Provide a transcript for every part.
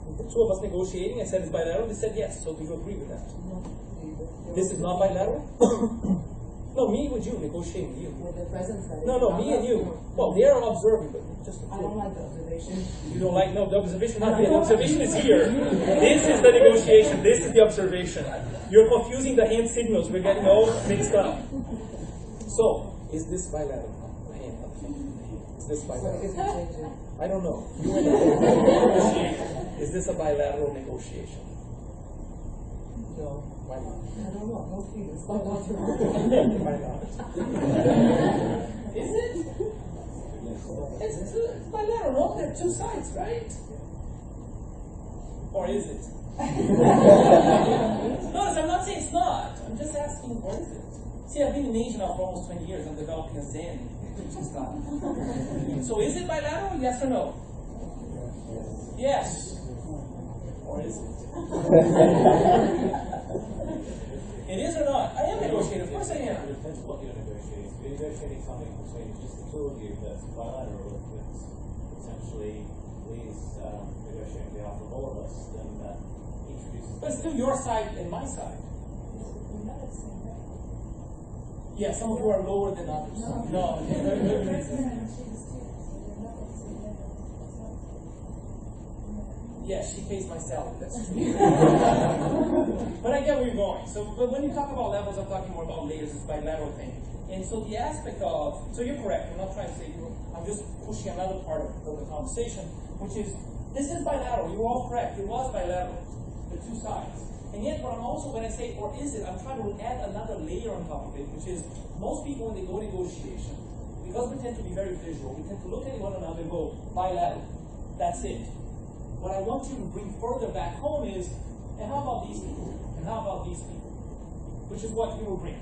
The two of us negotiating, I said it's bilateral, they said yes. So do you agree with that? This is not bilateral? No, me with you, negotiating with you. With the present. No, me and you. Well, they are observing, but just I don't like the observation. You don't like, no, the observation not here. The observation is here. This is the negotiation. This is the observation. You're confusing the hand signals. We're getting all mixed up. So, is this bilateral? The hand. Is this bilateral? I don't know. You and I. Is this a bilateral negotiation? No. Why not? I don't know. Most people it's bilateral. Why not? Is it? It's bilateral. No, there are two sides, right? Or is it? Notice, I'm not saying it's not. I'm just asking, or is it? See, I've been in Asia now for almost 20 years. I'm developing a Zen. It's not. So is it bilateral? Yes or no? Yes. Or is it? It is or not? I am negotiating. Of course I am. It depends what you're negotiating. If you're negotiating something between just the two of you that's bilateral, if it's potentially Lee's negotiating on behalf of all of us, then that introduces... But it's still your side and my side. Yeah, some of you are lower than others. No. Yeah, she pays my salary, that's true. But I get where you're going. So, but when you talk about levels, I'm talking more about layers, it's bilateral thing. And so the aspect of, so you're correct, I'm not trying to say you, I'm just pushing another part of the conversation, which is, this is bilateral, you're all correct, it was bilateral, the two sides. And yet, what I'm also, when I say, or is it, I'm trying to add another layer on top of it, which is, most people when they go negotiation, because we tend to be very visual, we tend to look at one another and go, bilateral, that's it. What I want you to bring further back home is, and how about these people? And how about these people? Which is what you will bring.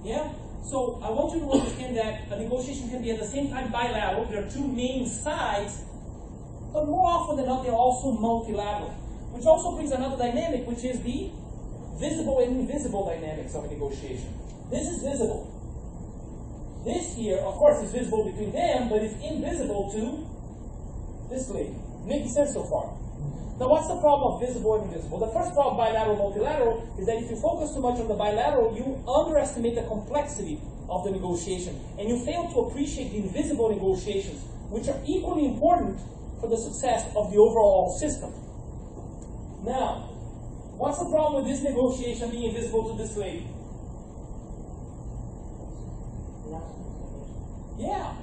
Yeah? So I want you to understand that a negotiation can be at the same time bilateral. There are two main sides, but more often than not, they're also multilateral. Which also brings another dynamic, which is the visible and invisible dynamics of a negotiation. This is visible. This here, of course, is visible between them, but it's invisible to this lady. Making sense so far? Now, what's the problem of visible and invisible? The first problem, bilateral, multilateral, is that if you focus too much on the bilateral, you underestimate the complexity of the negotiation, and you fail to appreciate the invisible negotiations, which are equally important for the success of the overall system. Now, what's the problem with this negotiation being invisible to this lady? Yeah.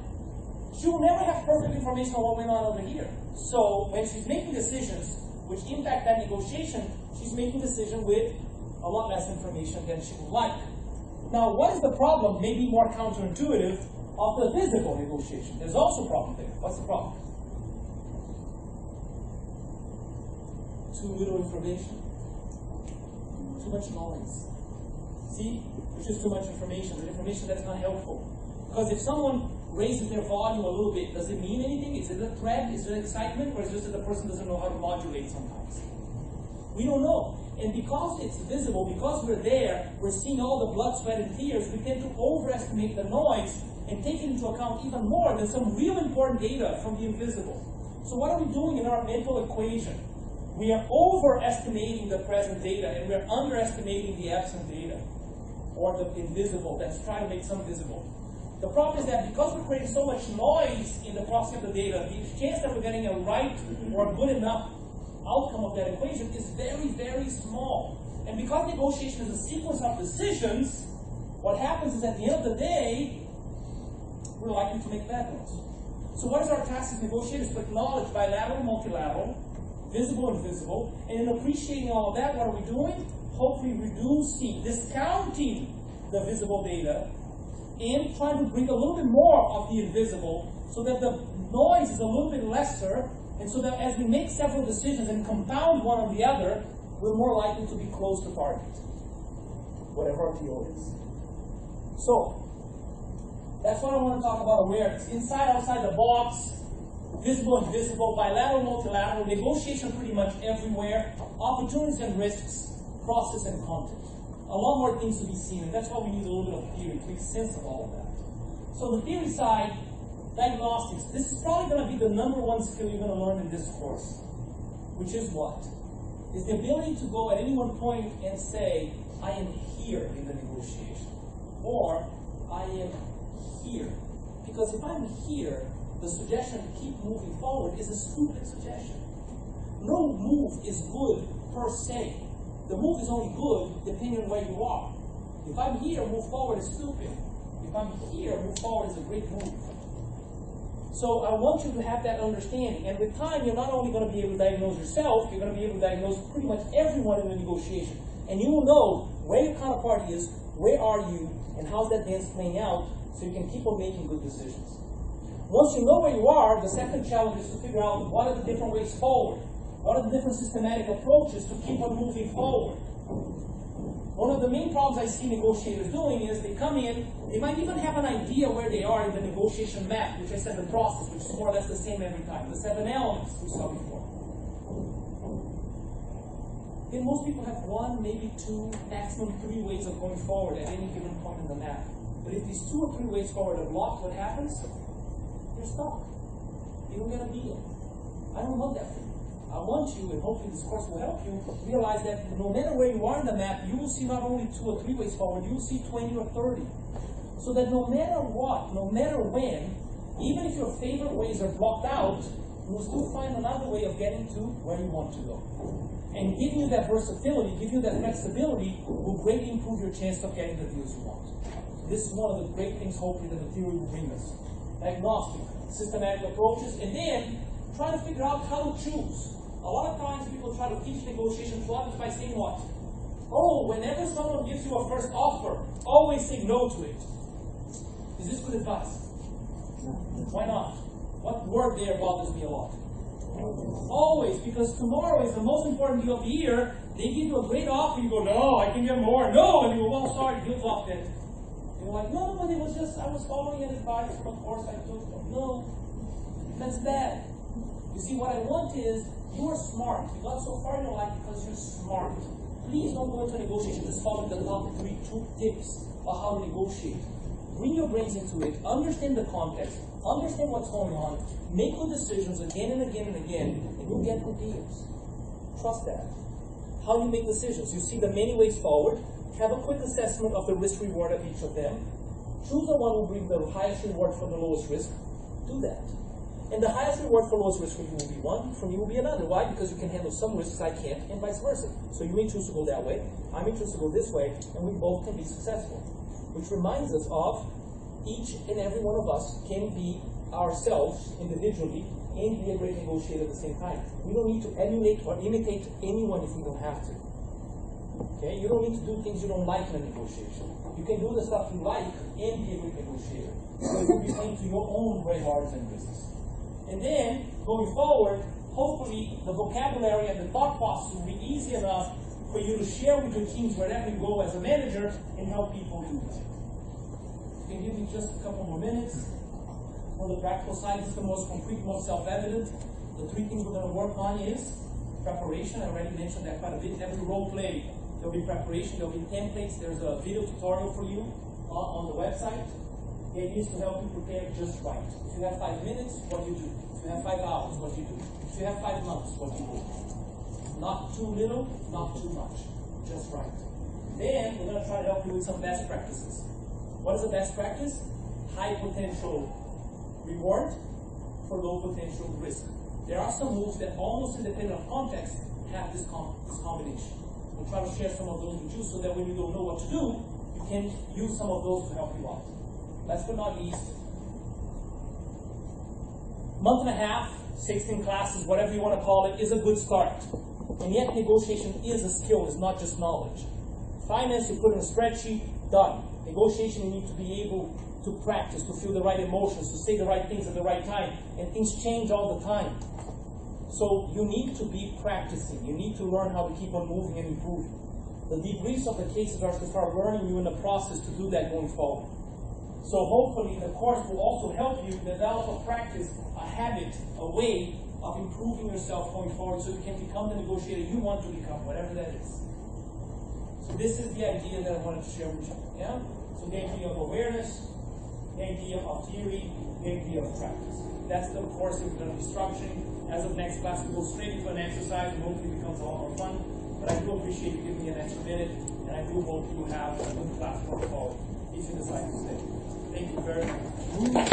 She will never have perfect information on what went on over here. So when she's making decisions which impact that negotiation, she's making decisions with a lot less information than she would like. Now, what is the problem, maybe more counterintuitive, of the visible negotiation? There's also a problem there. What's the problem? Too little information. Too much noise. See? Which is too much information. The information that's not helpful. Because if someone raises their volume a little bit, does it mean anything? Is it a threat? Is it excitement? Or is it just that the person doesn't know how to modulate sometimes? We don't know. And because it's visible, because we're there, we're seeing all the blood, sweat, and tears, we tend to overestimate the noise and take it into account even more than some real important data from the invisible. So what are we doing in our mental equation? We are overestimating the present data and we're underestimating the absent data, or the invisible that's trying to make some visible. The problem is that because we're creating so much noise in the processing of the data, the chance that we're getting a right or a good enough outcome of that equation is very, very small. And because negotiation is a sequence of decisions, what happens is at the end of the day, we're likely to make bad ones. So what is our task as negotiators? To acknowledge bilateral, multilateral, visible, invisible, and in appreciating all of that, what are we doing? Hopefully reducing, discounting the visible data, and trying to bring a little bit more of the invisible so that the noise is a little bit lesser, and so that as we make several decisions and compound one on the other, we're more likely to be close to target, whatever our PO is. So, that's what I want to talk about awareness. Inside, outside the box, visible, invisible, bilateral, multilateral, negotiation pretty much everywhere, opportunities and risks, process and content. A lot more things to be seen, and that's why we need a little bit of theory to make sense of all of that. So the theory side, diagnostics, this is probably going to be the #1 skill you're going to learn in this course. which is what? Is the ability to go at any one point and say, I am here in the negotiation, or I am here. Because if I'm here, the suggestion to keep moving forward is a stupid suggestion. No move is good per se. The move is only good depending on where you are. If I'm here, move forward is stupid. If I'm here, move forward is a great move. So I want you to have that understanding. And with time, you're not only going to be able to diagnose yourself, you're going to be able to diagnose pretty much everyone in the negotiation. And you will know where your counterparty is, where are you, and how's that dance playing out, so you can keep on making good decisions. Once you know where you are, the second challenge is to figure out what are the different ways forward. What are the different systematic approaches to keep on moving forward? One of the main problems I see negotiators doing is they come in, they might even have an idea where they are in the negotiation map, which I said the process, which is more or less the same every time, the 7 elements we saw before. Then most people have 1, maybe 2, maximum 3 ways of going forward at any given point in the map. But if these 2 or 3 ways forward are blocked, what happens? You're stuck. You don't get a deal. I don't want that for you. I want you, and hopefully this course will help you, realize that no matter where you are in the map, you will see not only 2 or 3 ways forward, you will see 20 or 30. So that no matter what, no matter when, even if your favorite ways are blocked out, you will still find another way of getting to where you want to go. And giving you that versatility, giving you that flexibility, will greatly improve your chance of getting the deals you want. So this is one of the great things, hopefully, that the theory will bring us. Agnostic, systematic approaches, and then try to figure out how to choose. A lot of times people try to teach negotiation to others by saying what? Oh, whenever someone gives you a first offer, always say no to it. Is this good advice? Why not? What word there bothers me a lot? Always, because tomorrow is the most important deal of the year. They give you a great offer, you go, no, I can get more. No, and you go, well, sorry, deal's off then. And you're like, no, but it was just, I was following an advice from a course I took. No, that's bad. You see, what I want is, you are smart. You got so far in your life because you're smart. Please don't go into negotiation just following the top 3 tips of how to negotiate. Bring your brains into it, understand the context, understand what's going on, make good decisions again and again and again, and you'll get good deals. Trust that. How do you make decisions? You see the many ways forward, have a quick assessment of the risk-reward of each of them, choose the one who will bring the highest reward for the lowest risk, do that. And the highest reward for lowest risk for you will be one, from you will be another. Why? Because you can handle some risks I can't, and vice versa. So you may choose to go that way, I may choose to go this way, and we both can be successful. Which reminds us of each and every one of us can be ourselves individually and be a great negotiator at the same time. We don't need to emulate or imitate anyone if we don't have to. Okay? You don't need to do things you don't like in a negotiation. You can do the stuff you like and be a great negotiator. So you'll be playing to your own red hearts and risks. And then, going forward, hopefully the vocabulary and the thought process will be easy enough for you to share with your teams wherever you go as a manager and help people do that. You can give me just a couple more minutes. On the practical side, this is the most concrete, most self-evident. The 3 things we're going to work on is preparation. I already mentioned that quite a bit. Every role play, there'll be preparation, there'll be templates. There's a video tutorial for you on the website. The idea is to help you prepare just right. If you have 5 minutes, what do you do? If you have 5 hours, what do you do? If you have 5 months, what do you do? Not too little, not too much. Just right. Then, we're going to try to help you with some best practices. What is a best practice? High potential reward for low potential risk. There are some moves that almost independent of context have this combination. We'll try to share some of those with you so that when you don't know what to do, you can use some of those to help you out. Last but not least, month and a half, 16 classes, whatever you want to call it, is a good start. And yet negotiation is a skill, it's not just knowledge. Finance, you put in a spreadsheet, done. Negotiation, you need to be able to practice, to feel the right emotions, to say the right things at the right time, and things change all the time. So you need to be practicing. You need to learn how to keep on moving and improving. The debriefs of the cases are to start learning you in the process to do that going forward. So hopefully the course will also help you develop a practice, a habit, a way of improving yourself going forward so you can become the negotiator you want to become, whatever that is. So this is the idea that I wanted to share with you. Yeah? So the idea of awareness, the idea of theory, the idea of practice. That's the course that we're going to be structuring. as of next class, we go straight into an exercise and hopefully it becomes a lot more fun. But I do appreciate you giving me an extra minute, and I do hope you have a good class protocol if you decide to stay. Thank you very much.